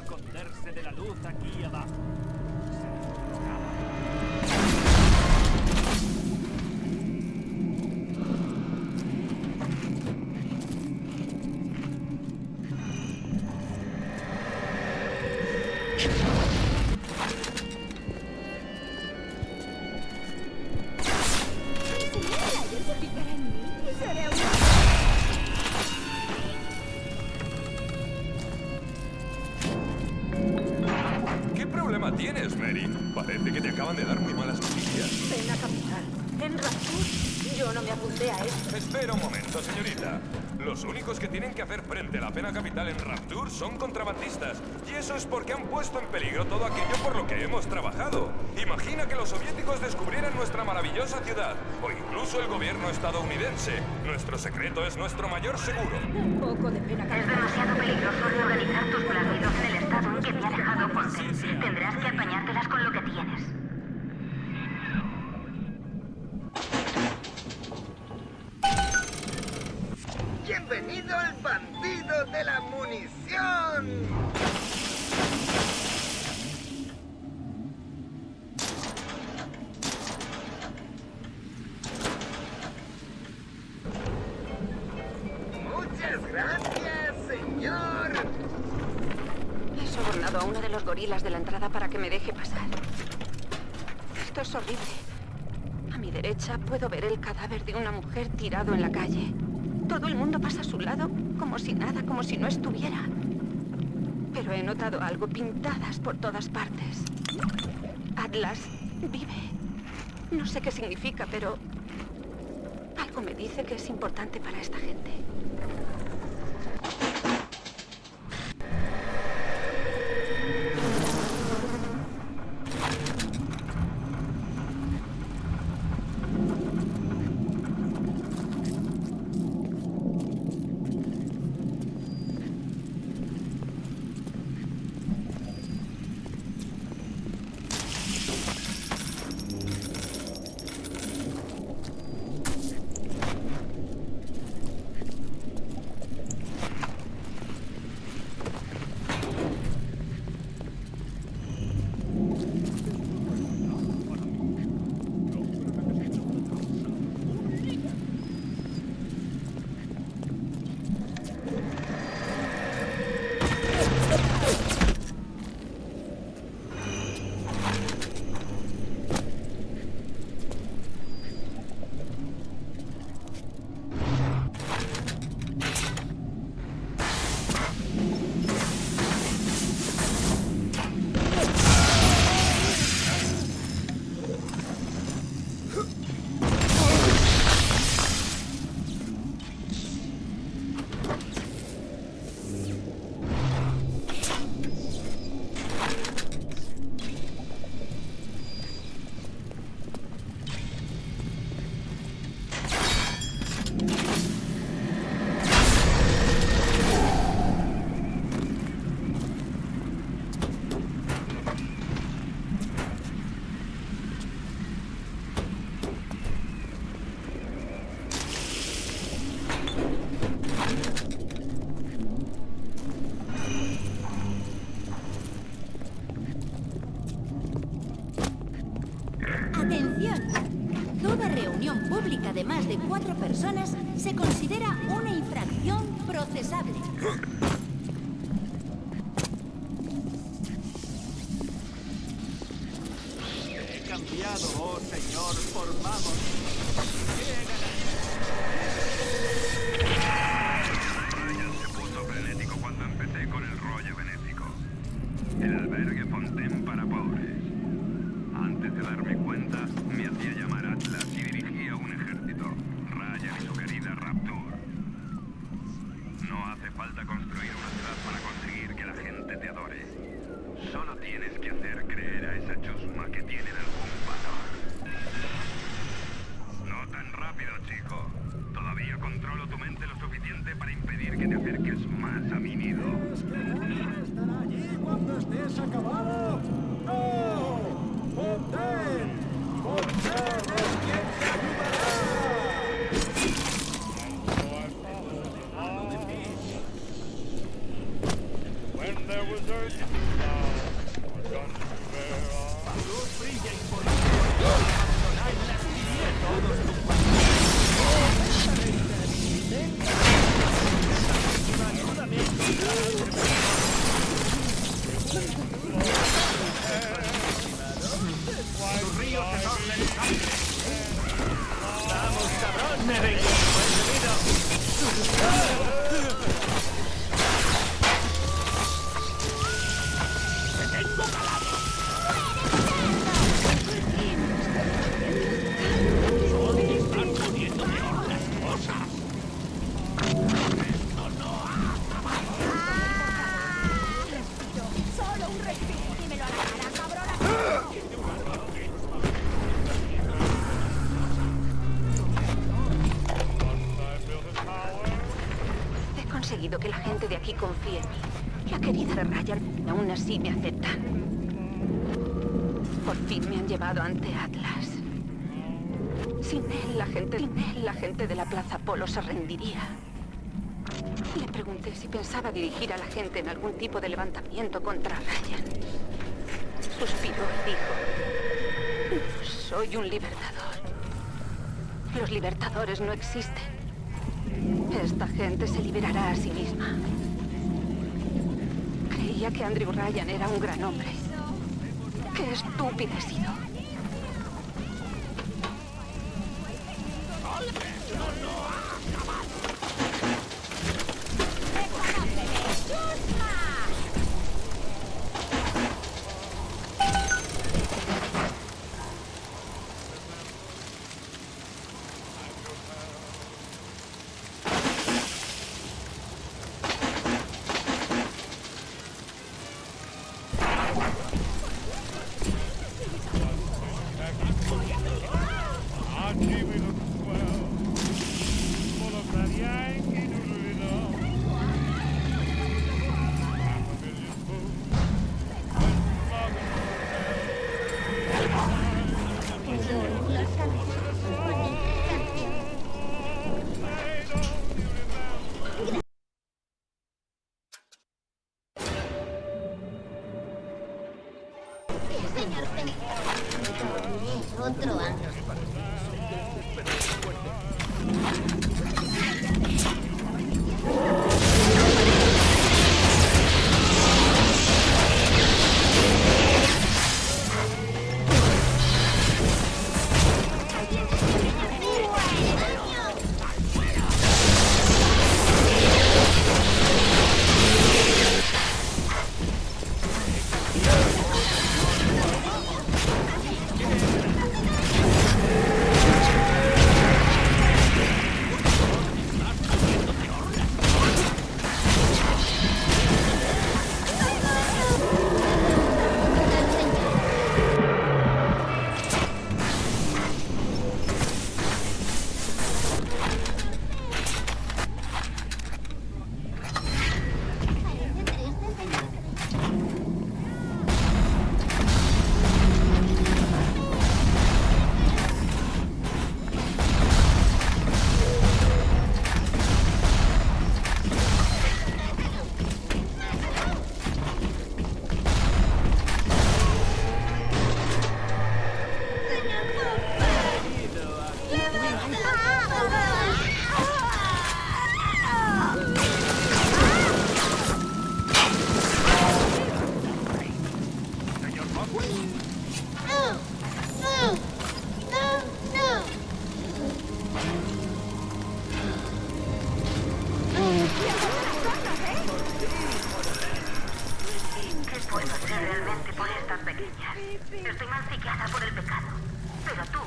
esconderse de la luz aquí abajo. ¿Tienes, Mary? Parece que te acaban de dar muy malas noticias. Pena capital. En Rapture, yo no me apunté a esto. Espera un momento, señorita. Los únicos que tienen que hacer frente a la pena capital en Rapture son contrabandistas. Y eso es porque han puesto en peligro todo aquello por lo que hemos trabajado. Imagina que los soviéticos descubrieran nuestra maravillosa ciudad. O incluso el gobierno estadounidense. Nuestro secreto es nuestro mayor seguro. Un poco de pena capital. Es demasiado peligroso reorganizar tus planidos en el estado en que te ha dejado Ponte. Tendrás que apañártelas con lo que tienes. ¡Bienvenido al bandido de la munición! Muchas gracias, señor. He sobornado a uno de los gorilas de la entrada para que me deje pasar. Esto es horrible. A mi derecha puedo ver el cadáver de una mujer tirado en la calle. Todo el mundo pasa a su lado como si nada, como si no estuviera. Pero he notado algo pintadas por todas partes. Atlas vive. No sé qué significa, pero algo me dice que es importante para esta gente. Atención. Toda reunión pública de más de 4 personas se considera una infracción procesable. He cambiado, oh señor, formamos. Ryan se puso frenético cuando empecé con el rollo benéfico. El albergue Fontaine para pobres. Antes de darme cuenta, me hacía llamar Atlas y dirigía un ejército. Ryan y su querida Rapture. No hace falta construir una ciudad para conseguir que la gente te adore. Solo tienes que hacer creer a esa chusma que tienen algún valor. No tan rápido, chico. Todavía controlo tu mente lo suficiente para impedir que te acerques más a mi nido. ¿Estará allí cuando estés acabado? ¡No! ¡Fontaine! ¡Fontaine es quien te ayudará! When there was Que la gente de aquí confíe en mí. La querida de Ryan aún así me acepta. Por fin me han llevado ante Atlas. Sin él, la gente de la Plaza Polo se rendiría. Le pregunté si pensaba dirigir a la gente en algún tipo de levantamiento contra Ryan. Suspiró y dijo: soy un libertador. Los libertadores no existen. Esta gente se liberará a sí misma. Creía que Andrew Ryan era un gran hombre. ¡Qué estúpido he sido! Otro año. Estoy mancillada por el pecado. Pero tú,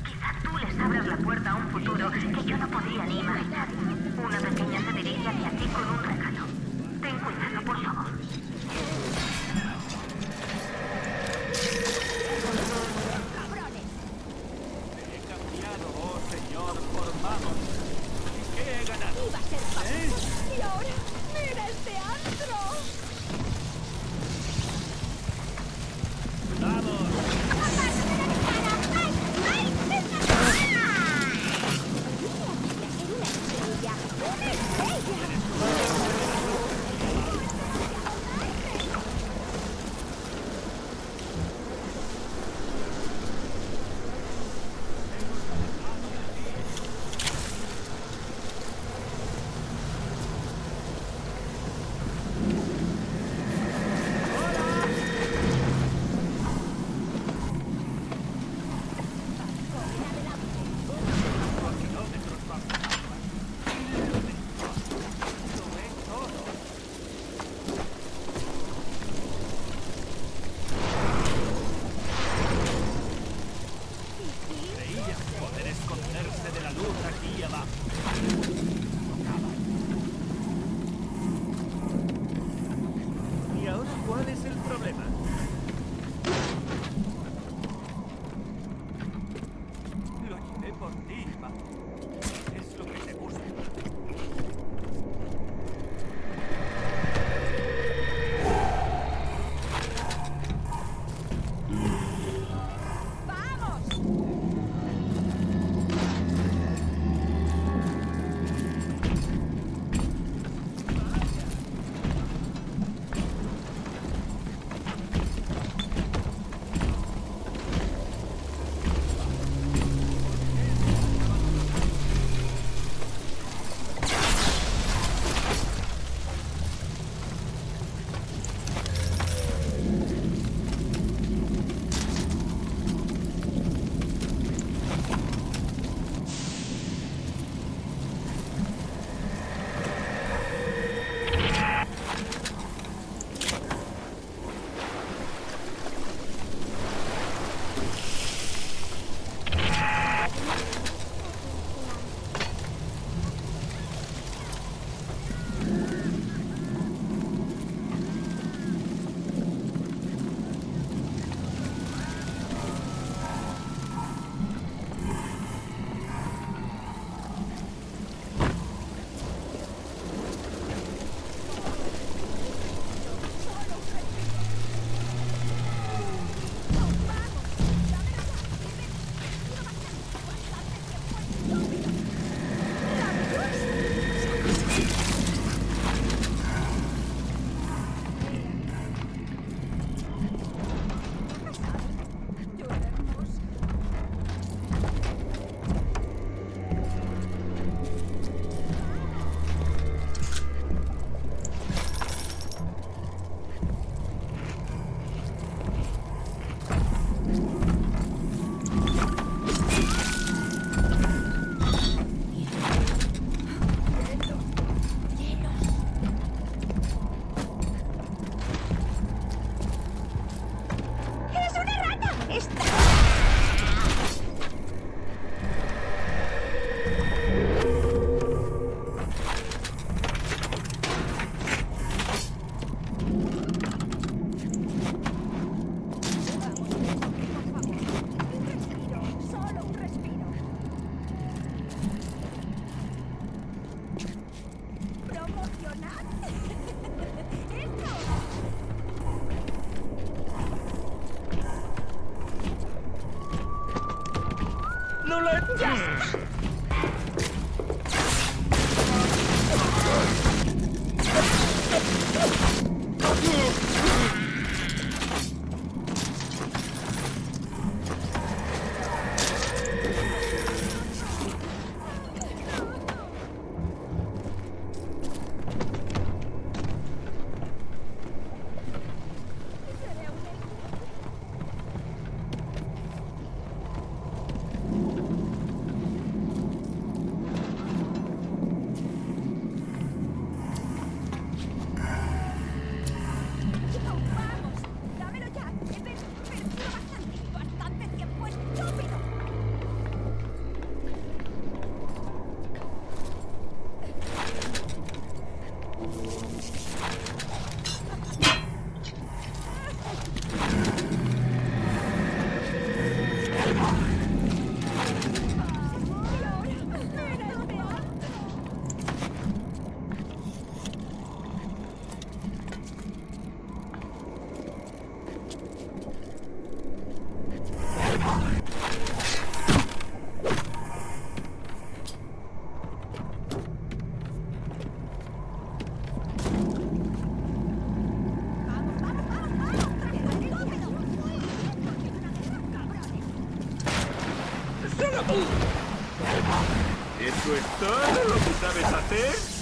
quizá tú les abras la puerta a un futuro que yo no podría ni imaginar. Una pequeña se dirige hacia ti con un regalo. Ten cuidado, por favor. He cambiado, oh Señor, formamos. ¿Qué he ganado? Iba a ser fácil. Y ahora, mira este antro. ¡Vamos! ¡Ya está! ¿Eso es todo lo que sabes hacer?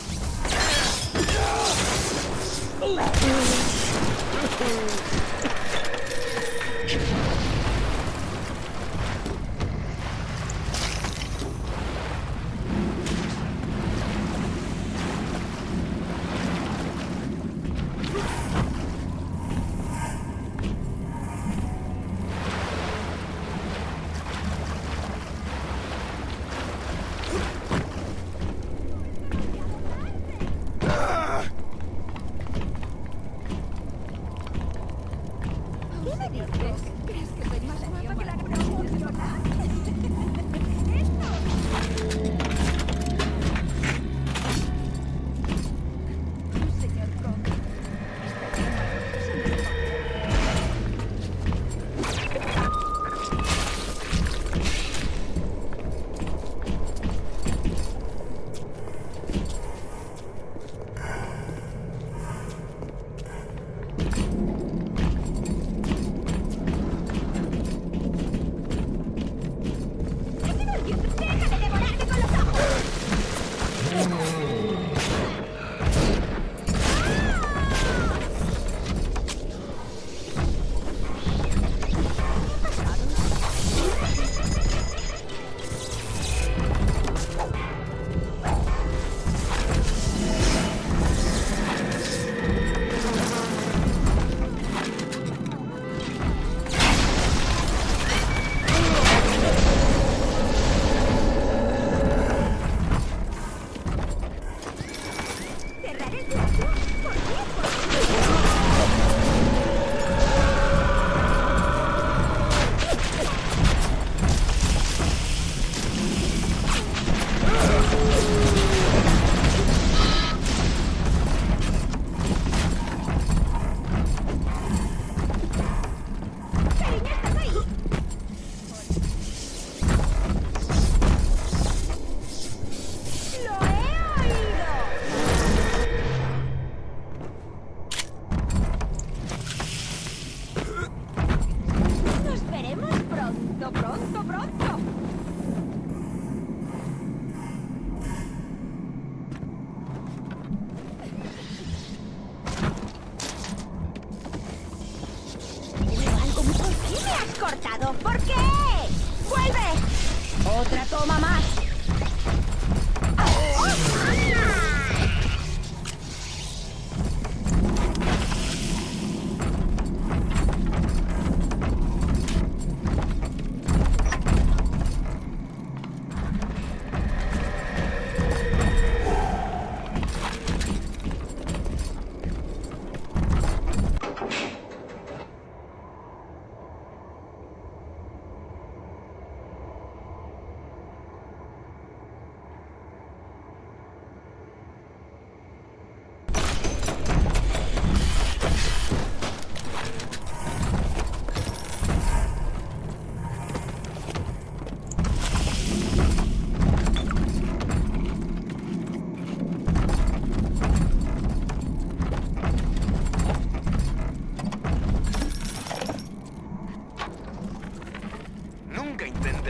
cortado. ¿Por qué? ¡Vuelve! Otra toma más.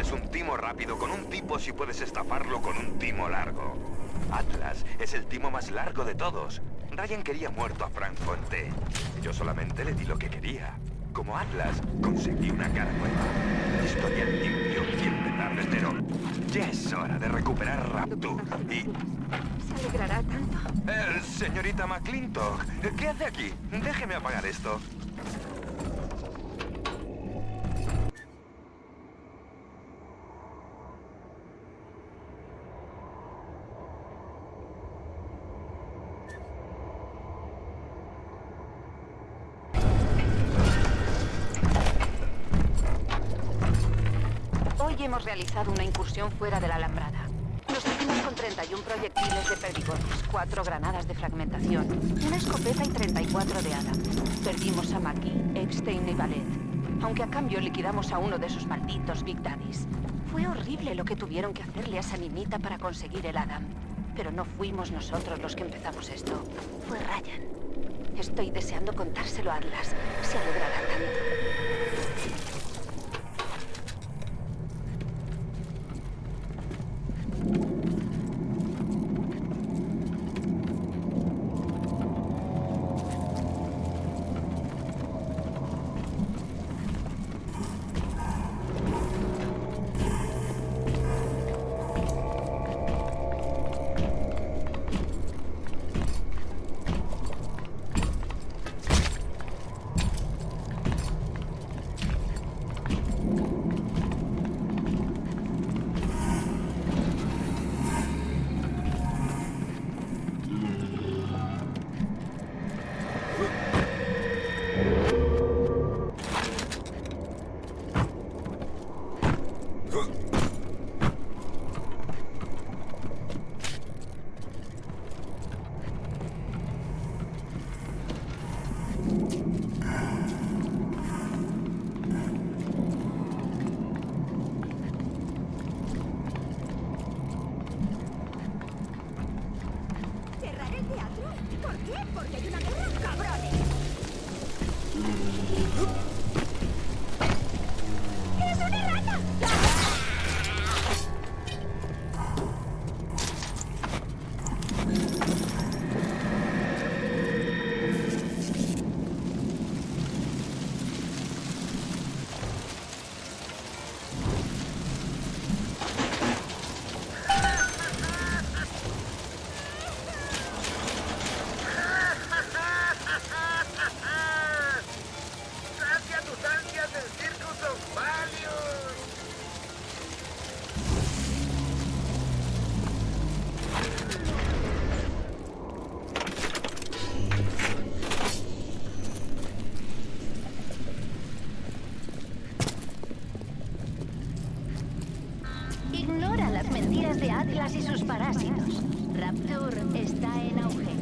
es un timo rápido con un tipo si puedes estafarlo con un timo largo. Atlas es el timo más largo de todos. Ryan quería muerto a Frank Fonte. Yo solamente le di lo que quería. Como Atlas, conseguí una cara nueva. Historia limpio y empezar de cero. Ya es hora de recuperar Rapture y... Se alegrará tanto. Señorita McClintock, ¿qué hace aquí? Déjeme apagar esto. Hoy hemos realizado una incursión fuera de la alambrada. Nos hicimos con 31 proyectiles de perdigones, 4 granadas de fragmentación, una escopeta y 34 de hada. Perdimos a Mackie, Epstein y Ballet, aunque a cambio liquidamos a uno de esos malditos Big Daddies. Fue horrible lo que tuvieron que hacerle a esa niñita para conseguir el Adam. Pero no fuimos nosotros los que empezamos esto. Fue Ryan. Estoy deseando contárselo a Atlas. Se alegrará tanto. Ignora las mentiras de Atlas y sus parásitos. Rapture está en auge.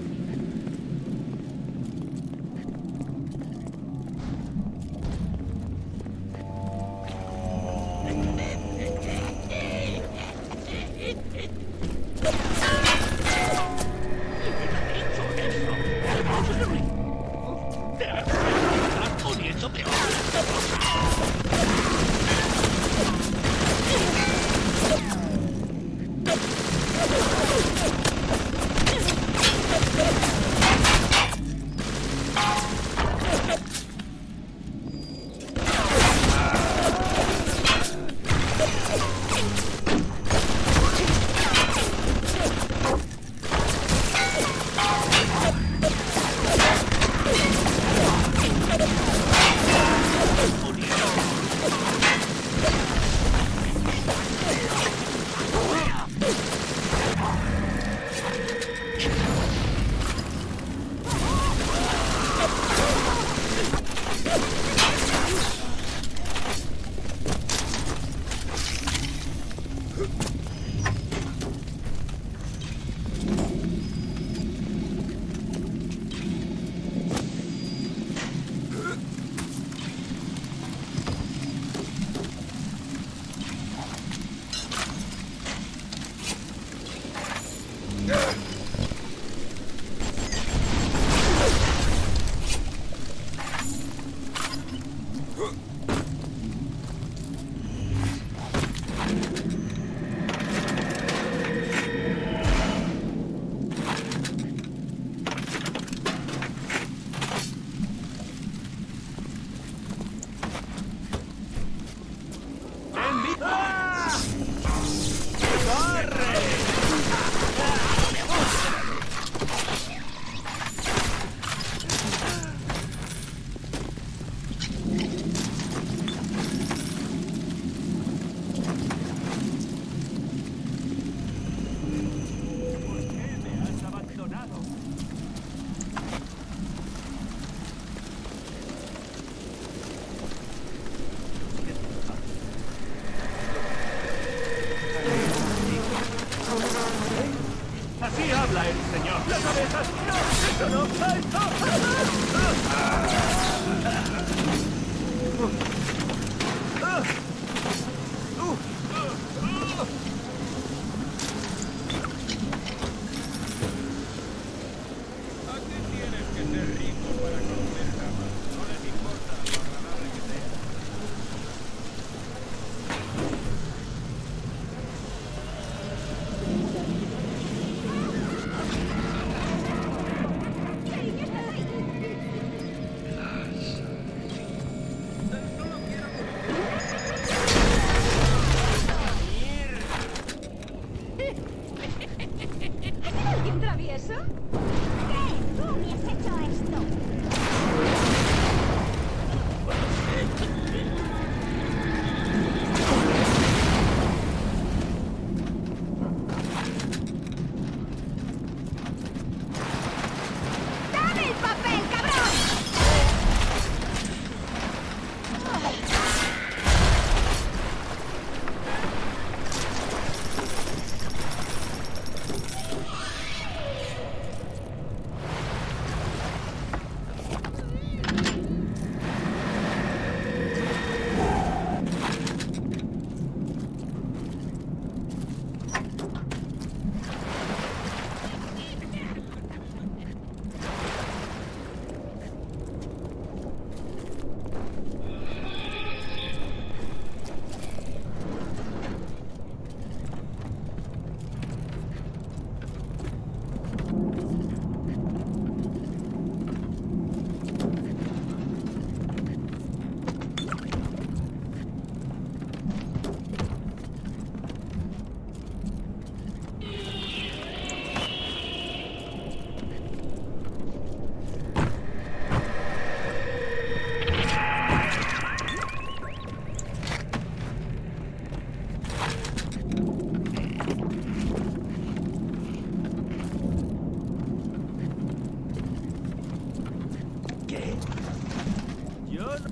¡Las abejas! ¡No! ¡Eso no! ¡Ay, no! Aquí tienes que ser rico para conocer jamás. No les importa lo agradable que sea. ¿Alguien travieso? ¿Qué? ¿Tú me has hecho esto? ¡Dame el papel, cabrón!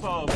Pobre.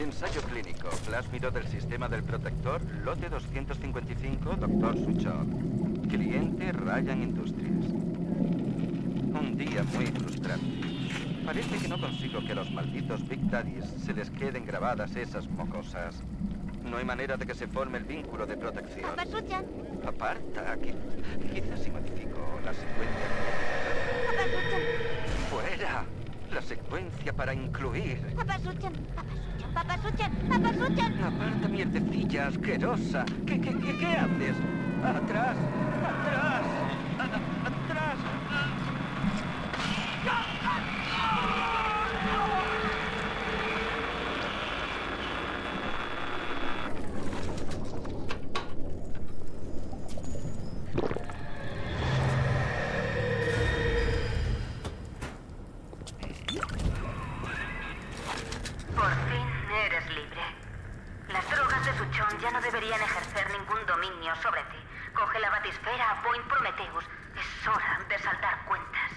Ensayo clínico. Plásmido del sistema del protector. Lote 255, Dr. Suchov. Cliente Ryan Industries. Un día muy frustrante. Parece que no consigo que a los malditos Big Daddies se les queden grabadas esas mocosas. No hay manera de que se forme el vínculo de protección. Apasushan. Aparta, quizás si modifico la secuencia. Apasushan. Fuera. La secuencia para incluir. Apasushan. Apasushan. Apasushan. Aparta, mierdecilla asquerosa. ¿Qué haces? Atrás. Atrás. Atrás. Por fin eres libre. Las drogas de Suchón ya no deberían ejercer ningún dominio sobre ti. Coge la batisfera a Point Prometheus. Es hora de saldar cuentas.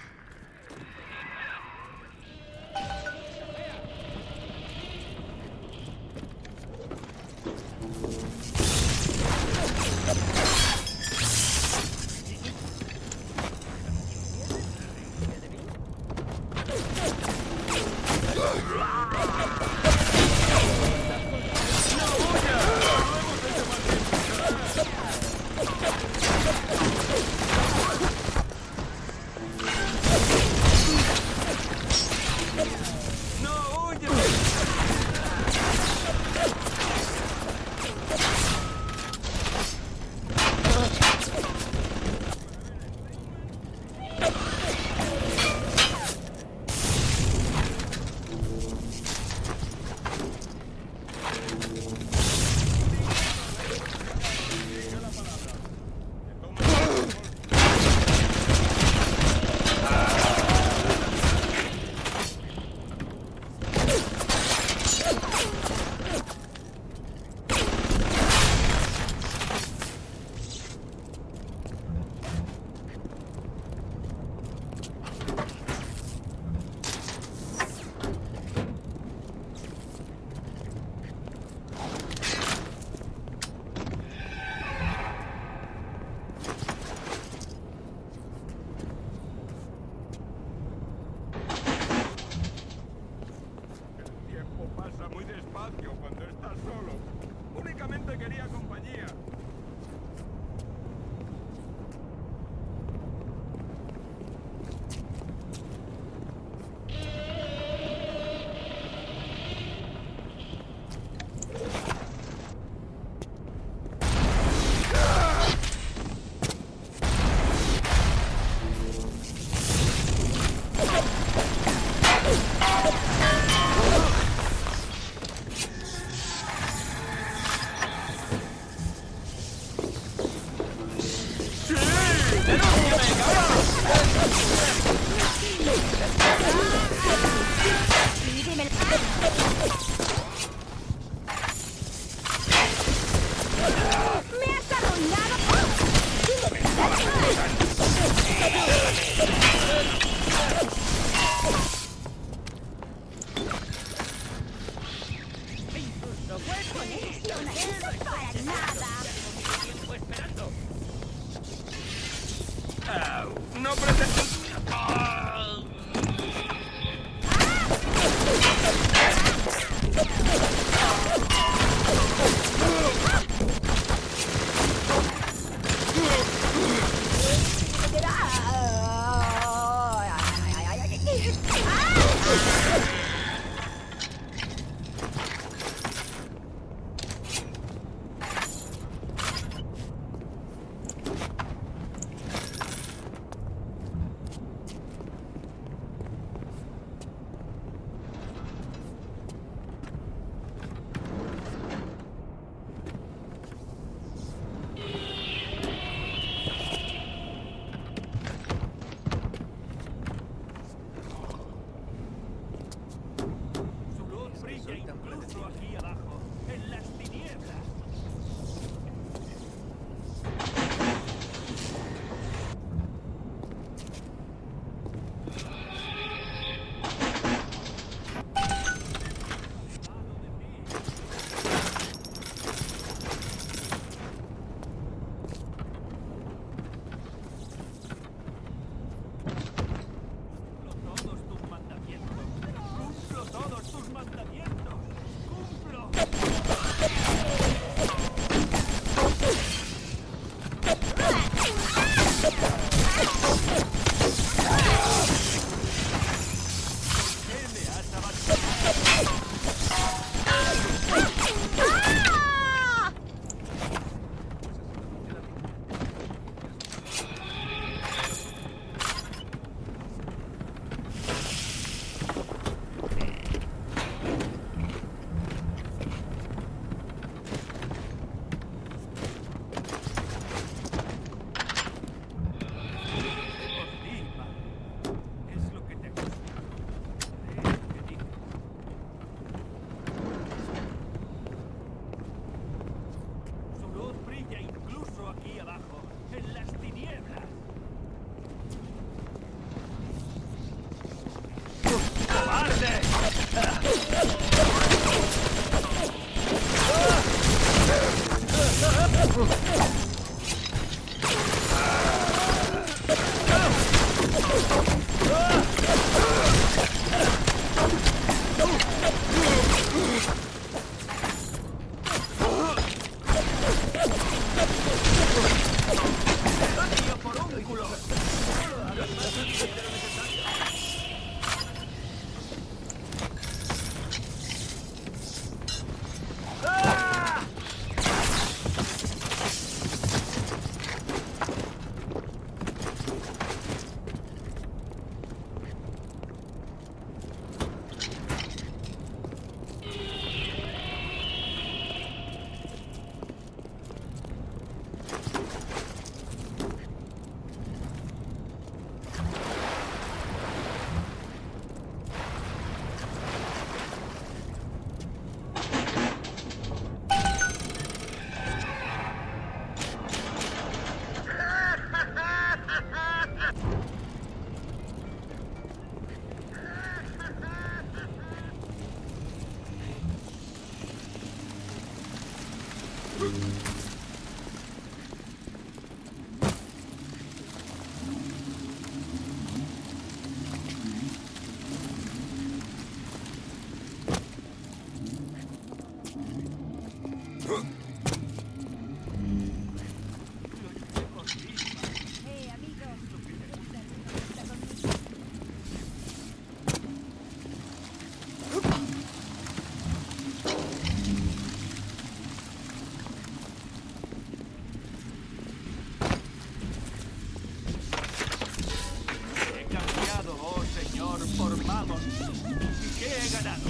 Formamos. ¿Y qué he ganado?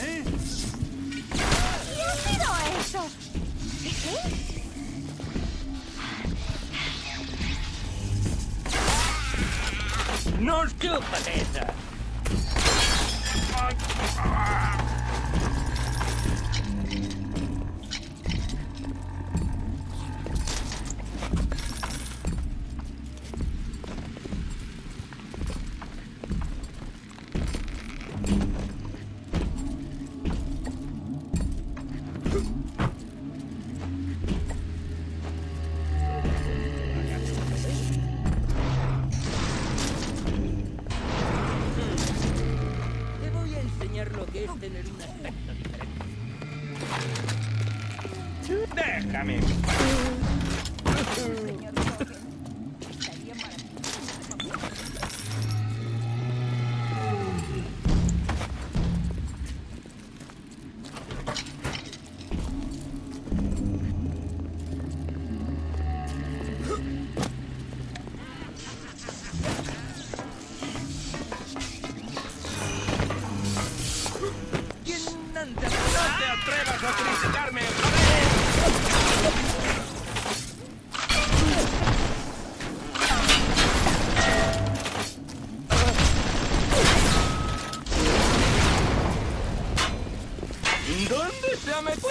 ¿Eh? ¿Qué ha sido eso? ¡No chupas esa! Lo que es tener un aspecto diferente. ¡Déjame! ¡No te atrevas a criticarme! ¿Dónde se ha metido?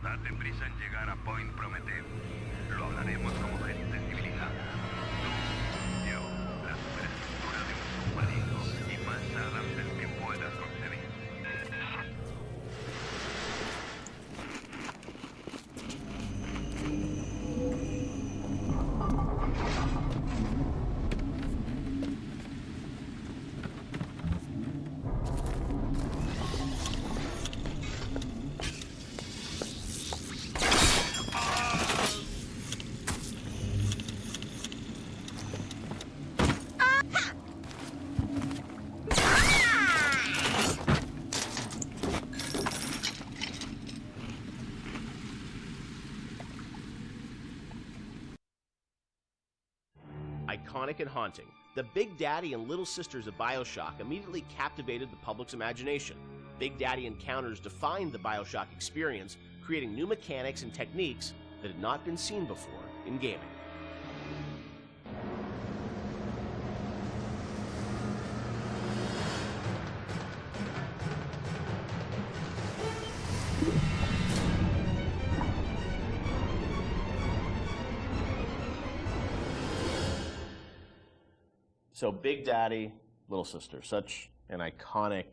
Date prisa en llegar a Point Prometeo. Lo hablaremos como gente civilizada. Tú, yo, la superestructura de un submarino y más Adam del que puedas concebir. Iconic and haunting, the Big Daddy and Little Sisters of Bioshock immediately captivated the public's imagination. Big Daddy encounters defined the Bioshock experience, creating new mechanics and techniques that had not been seen before in gaming. So Big Daddy, Little Sister, such an iconic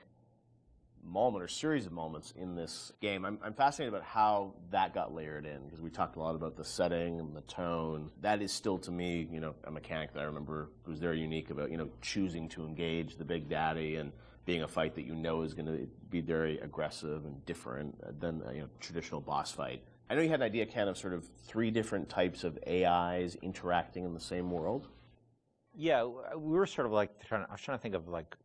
moment or series of moments in this game. I'm fascinated about how that got layered in, because we talked a lot about the setting and the tone. That is still, to me, a mechanic that I remember was very unique about, choosing to engage the Big Daddy and being a fight that is going to be very aggressive and different than a traditional boss fight. I know you had an idea, Ken, of sort of 3 different types of AIs interacting in the same world. Yeah, we were sort of like I was trying to think of like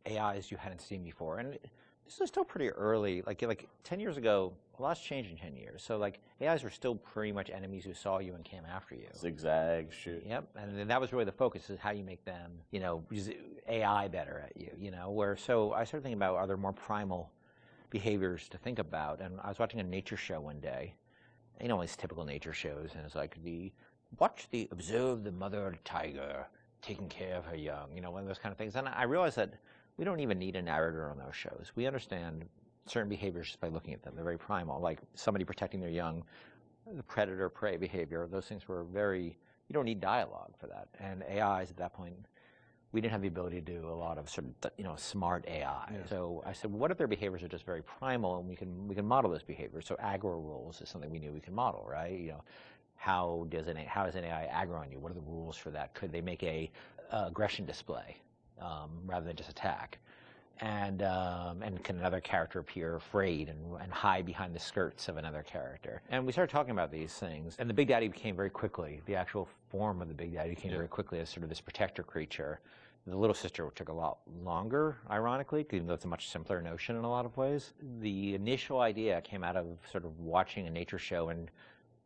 AIs you hadn't seen before, and this is still pretty early. Like 10 years ago, a lot's changed in 10 years. So like AIs were still pretty much enemies who saw you and came after you. Zigzag, shoot. Yep, and then that was really the focus, is how you make them, use AI better at you. So I started thinking about, are there more primal behaviors to think about? And I was watching a nature show one day, these typical nature shows, and it's like observe the mother tiger taking care of her young, one of those kind of things. And I realized that we don't even need a narrator on those shows. We understand certain behaviors just by looking at them. They're very primal, like somebody protecting their young, the predator-prey behavior. Those things were you don't need dialogue for that. And AIs at that point, we didn't have the ability to do a lot of sort of, smart AI. Yeah. So I said, what if their behaviors are just very primal, and we can model those behaviors? So aggro rules is something we knew we can model, right? How does an AI aggro on you? What are the rules for that? Could they make a aggression display rather than just attack? And can another character appear afraid and hide behind the skirts of another character? And we started talking about these things. And the Big Daddy became very quickly, the actual form of the Big Daddy became very quickly as sort of this protector creature. The Little Sister took a lot longer, ironically, even though it's a much simpler notion in a lot of ways. The initial idea came out of sort of watching a nature show, and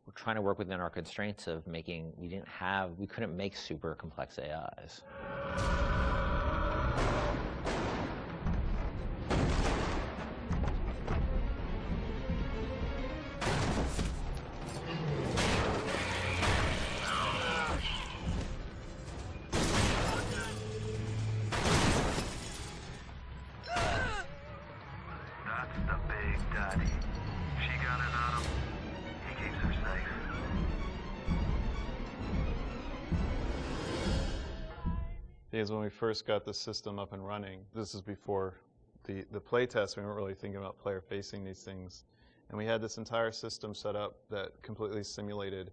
we're trying to work within our constraints of we couldn't make super complex AIs. That's the Big Daddy. She got it out of him. He keeps her safe. Because when we first got the system up and running, this is before the play test, we weren't really thinking about player facing these things. And we had this entire system set up that completely simulated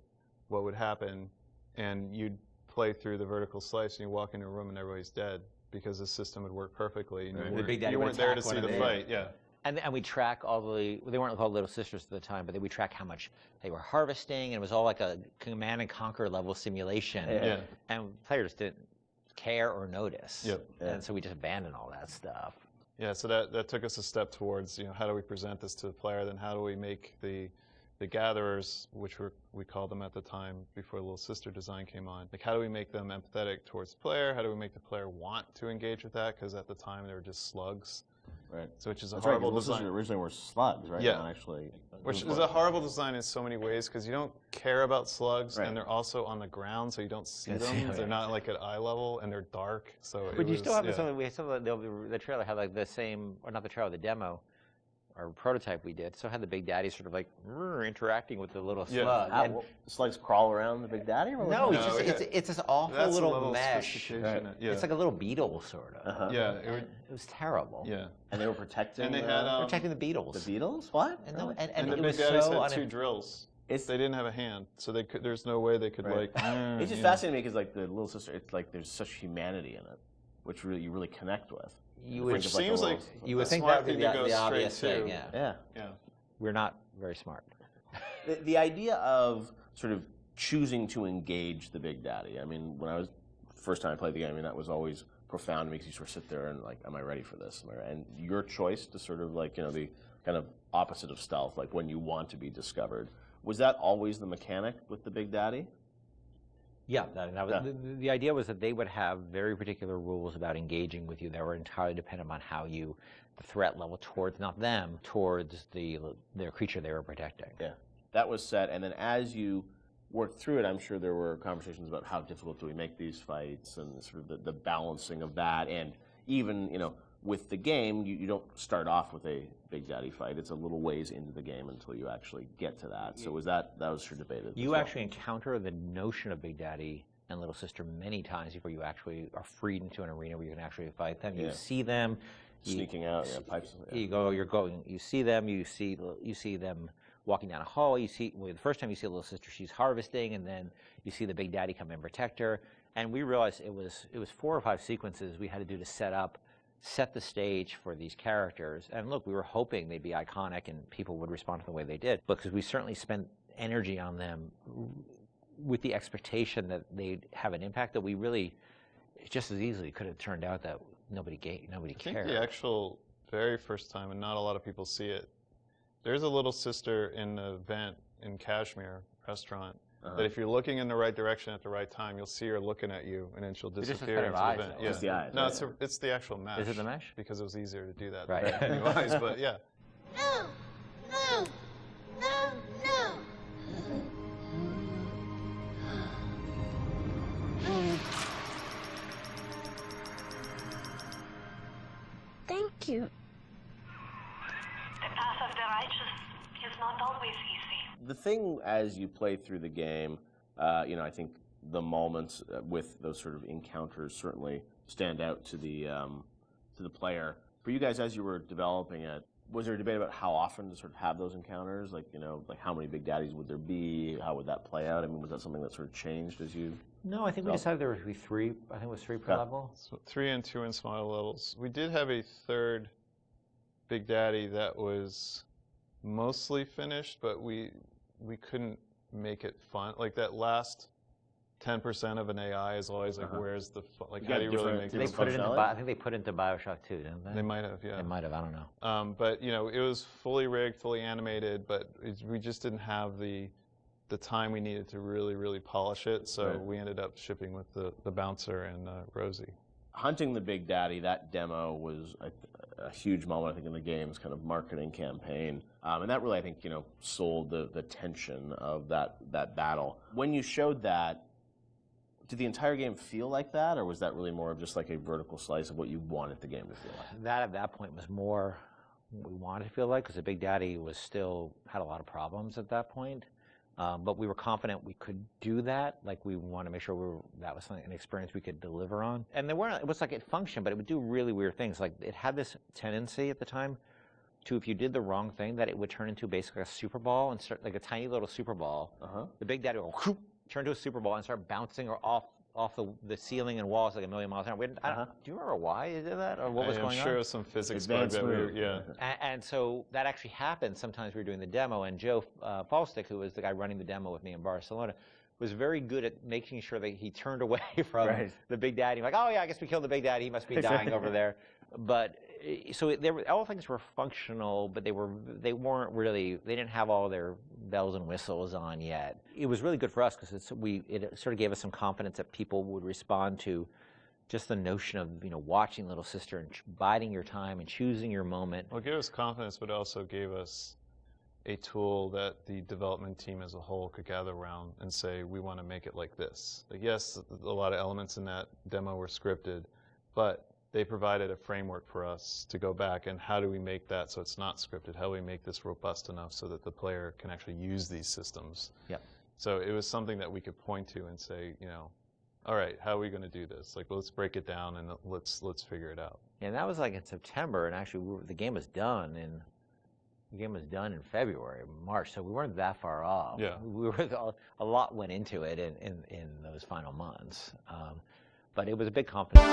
what would happen, and you'd play through the vertical slice and you walk into a room and everybody's dead because the system would work perfectly. And you weren't there to see the fight. Yeah. And we track they weren't called Little Sisters at the time, but we track how much they were harvesting, and it was all like a Command and Conquer level simulation. Yeah. And players didn't care or notice. Yep. And so we just abandoned all that stuff. Yeah, so that took us a step towards, how do we present this to the player, then how do we make the gatherers, which we called them at the time before Little Sister design came on, like how do we make them empathetic towards the player? How do we make the player want to engage with that? Because at the time they were just slugs. Right. So which is a That's horrible right, design. Originally were slugs, right? Yeah. Not actually. Which is a horrible design in so many ways, because you don't care about slugs, Right. and they're also on the ground, so you don't see them. They're not like at eye level, and they're dark. So But you still have the trailer had like the same, or not the trailer, the demo. our prototype we did, so had the Big Daddy sort of like interacting with the little Yeah. slug. And Slugs crawl around the Big Daddy? Or no, what? it's this awful That's a little mesh. sophistication. Yeah. It's like a little beetle, sort of. Yeah, It was terrible. yeah. And they were protecting And they had Protecting the beetles. the beetles? What? And, no, and And the it Big was Daddies so had 2 drills. They didn't have a hand, so they could. There's no way they could Right. It's just yeah. fascinating because like the little sister, it's like there's such humanity in it, which really you really connect with. You Think would, of, seems a like little- you would a think smart that would thing be to the, go the straight obvious thing, to. yeah. Yeah. Yeah. We're not very smart. The idea of sort of choosing to engage the Big Daddy. I mean, when I was first time I played the game, I mean that was always profound. It makes you sort of sit there and like, am I ready for this? Am I ready? And your choice to sort of like, you know, the kind of opposite of stealth, like when you want to be discovered. Was that always the mechanic with the Big Daddy? Yeah, that was, the idea was that they would have very particular rules about engaging with you that were entirely dependent on how you, the threat level towards, not them, towards their creature they were protecting. Yeah, that was set. And then as you worked through it, I'm sure there were conversations about how difficult do we make these fights and sort of the balancing of that. And even, you know, with the game, you don't start off with a Big Daddy fight. It's a little ways into the game until you actually get to that. So that was sure debated. You actually encounter the notion of Big Daddy and Little Sister many times before you actually are freed into an arena where you can actually fight them. You see them. Sneaking out, pipes. Yeah. You see them, you see them walking down a hall. You see, the first time you see Little Sister, she's harvesting, and then you see the Big Daddy come and protect her. And we realized it was 4 or 5 sequences we had to do to set the stage for these characters. And look, we were hoping they'd be iconic and people would respond to the way they did, because we certainly spent energy on them with the expectation that they'd have an impact that we really just as easily could have turned out that nobody cared. I think the actual very first time, and not a lot of people see it, there's a Little Sister in the vent in Kashmir restaurant. That if you're looking in the right direction at the right time, you'll see her looking at you, and then she'll disappear into the vent. Yeah. It's the eyes. No, it's the actual mesh. Is it the mesh? Because it was easier to do that Right. than the new eyes, but yeah. No! No! No! No! Thank you. The path of the righteous is not always easy. The thing as you play through the game, you know, I think the moments with those sort of encounters certainly stand out to the player. For you guys, as you were developing it, was there a debate about how often to sort of have those encounters? Like, you know, like how many Big Daddies would there be? How would that play out? I mean, was that something that sort of changed as you? No, I think we decided there would be 3. I think it was 3 per level. So 3 and 2 in smaller levels. We did have a third Big Daddy that was mostly finished, but we couldn't make it fun. Like that last 10% of an AI is always like, where's the fun? Like, how do you really make They it put it fun? into I think they put it into Bioshock too, didn't they? They might have, yeah. They might have, I don't know. But you know, it was fully rigged, fully animated, but we just didn't have the time we needed to really polish it. So we ended up shipping with the bouncer and Rosie. Hunting the Big Daddy, that demo was a huge moment, I think, in the game's kind of marketing campaign. And that really, I think, you know, sold the tension of that battle. When you showed that, did the entire game feel like that, or was that really more of just like a vertical slice of what you wanted the game to feel like? That at that point was more what we wanted to feel like, because the Big Daddy had a lot of problems at that point. But we were confident we could do that. Like, we wanted to make sure that was an experience we could deliver on. And it was like it functioned, but it would do really weird things. Like, it had this tendency at the time to, if you did the wrong thing, that it would turn into basically a super ball and start like a tiny little super ball. The Big Daddy would go, turn to a super ball and start bouncing off the ceiling and walls like a million miles an hour. Do you remember why you did that, or what was going on? I'm sure it was some physics bug that And so that actually happened. Sometimes we were doing the demo, and Joe Falstick, who was the guy running the demo with me in Barcelona, was very good at making sure that he turned away from the Big Daddy. Like, oh yeah, I guess we killed the Big Daddy. He must be dying over there. But so all things were functional, but they weren't really. They didn't have all their bells and whistles on yet. It was really good for us because it sort of gave us some confidence that people would respond to just the notion of, you know, watching Little Sister and biding your time and choosing your moment. Well, it gave us confidence, but also gave us a tool that the development team as a whole could gather around and say, we want to make it like this. Like, yes, a lot of elements in that demo were scripted, but they provided a framework for us to go back and how do we make that so it's not scripted? How do we make this robust enough so that the player can actually use these systems? Yep. So it was something that we could point to and say, you know, all right, how are we going to do this? Like, let's break it down and let's figure it out. And that was like in September, and actually the game was done in February, March, so we weren't that far off. Yeah. We were a lot went into it in those final months, but it was a big confidence.